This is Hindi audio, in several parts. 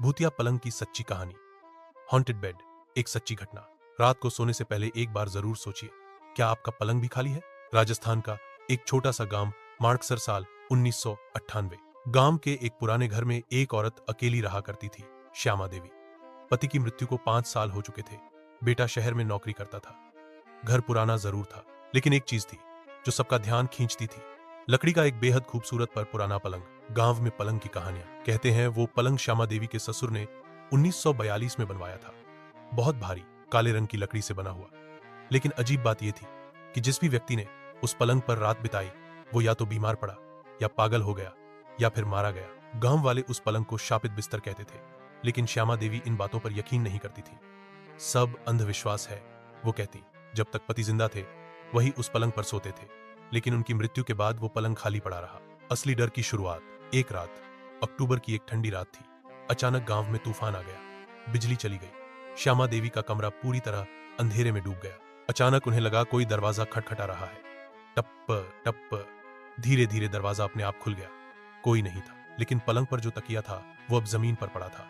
भूतिया पलंग की सच्ची कहानी। हॉन्टेड बेड, एक सच्ची घटना। रात को सोने से पहले एक बार जरूर सोचिए, क्या आपका पलंग भी खाली है? राजस्थान का एक छोटा सा गांव, माणकसर, साल 1998। गांव के एक पुराने घर में एक औरत अकेली रहा करती थी, श्यामा देवी। पति की मृत्यु को 5 साल हो चुके थे। बेटा शहर में नौकरी करता था। घर पुराना जरूर था, लेकिन एक चीज थी जो सबका ध्यान खींचती थी। लकड़ी का एक बेहद खूबसूरत पर पुराना पलंग। गांव में पलंग की कहानियां। कहते हैं वो पलंग श्यामा देवी के ससुर ने 1942 में बनवाया था। बहुत भारी काले रंग की लकड़ी से बना हुआ। लेकिन अजीब बात यह थी कि जिस भी व्यक्ति ने उस पलंग पर रात बिताई, वो या तो बीमार पड़ा, या पागल हो गया, या फिर मारा गया। गांव वाले उस पलंग को शापित बिस्तर कहते थे, लेकिन श्यामा देवी इन बातों पर यकीन नहीं करती थी। सब अंधविश्वास है, वो कहती। जब तक पति जिंदा थे, वही उस पलंग पर सोते थे, लेकिन उनकी मृत्यु के बाद वो पलंग खाली पड़ा रहा। असली डर की शुरुआत। एक रात, अक्टूबर की एक ठंडी रात थी। अचानक गांव में तूफान आ गया। बिजली चली गई। श्यामा देवी का कमरा पूरी तरह अंधेरे में डूब गया। अचानक उन्हें लगा कोई दरवाजा खटखटा रहा है। टप टप। धीरे धीरे दरवाजा अपने आप खुल गया। कोई नहीं था, लेकिन पलंग पर जो तकिया था वो अब जमीन पर पड़ा था,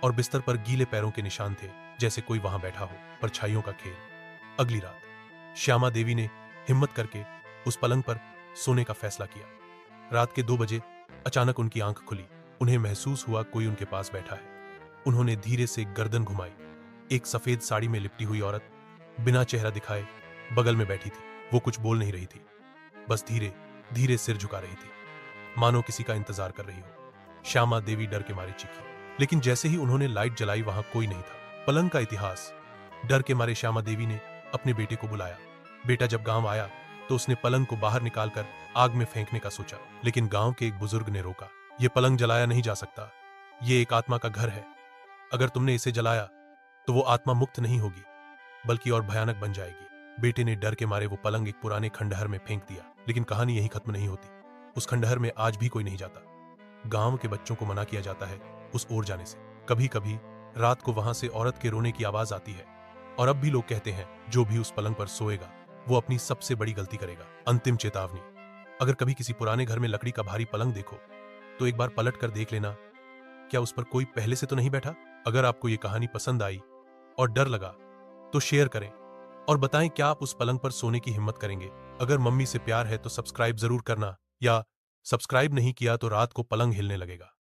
और बिस्तर पर गीले पैरों के निशान थे, जैसे कोई वहां बैठा हो। परछाइयों का खेल। अगली रात, श्यामा देवी ने हिम्मत करके उस पलंग पर सोने का फैसला किया। रात के 2 बजे अचानक उनकी आंख खुली। उन्हें महसूस हुआ कोई उनके पास बैठा है। उन्होंने धीरे से गर्दन घुमाई। एक सफेद साड़ी में लिपटी हुई औरत, बिना चेहरा दिखाए, बगल में बैठी थी। वो कुछ बोल नहीं रही थी, बस धीरे धीरे सिर झुका रही थी, मानो किसी का इंतजार कर रही हो। श्यामा देवी डर के मारे चीखी, लेकिन जैसे ही उन्होंने लाइट जलाई, वहां कोई नहीं था। पलंग का इतिहास। डर के मारे श्यामा देवी ने अपने बेटे को बुलाया। बेटा जब गांव आया तो उसने पलंग को बाहर निकालकर आग में फेंकने का सोचा, लेकिन गांव के एक बुजुर्ग ने रोका। यह पलंग जलाया नहीं जा सकता, ये एक आत्मा का घर है। अगर तुमने इसे जलाया तो वो आत्मा मुक्त नहीं होगी, बल्कि और भयानक बन जाएगी। बेटे ने डर के मारे वो पलंग एक पुराने खंडहर में फेंक दिया। लेकिन कहानी यहीं खत्म नहीं होती। उस खंडहर में आज भी कोई नहीं जाता। गांव के बच्चों को मना किया जाता है उस ओर जाने से। कभी कभी रात को वहां से औरत के रोने की आवाज आती है, और अब भी लोग कहते हैं जो भी उस पलंग पर सोएगा वो अपनी सबसे बड़ी गलती करेगा। अंतिम चेतावनी। अगर कभी किसी पुराने घर में लकड़ी का भारी पलंग देखो, तो एक बार पलट कर देख लेना, क्या उस पर कोई पहले से तो नहीं बैठा। अगर आपको ये कहानी पसंद आई और डर लगा तो शेयर करें, और बताएं क्या आप उस पलंग पर सोने की हिम्मत करेंगे। अगर मम्मी से प्यार है तो सब्सक्राइब जरूर करना, या सब्सक्राइब नहीं किया तो रात को पलंग हिलने लगेगा।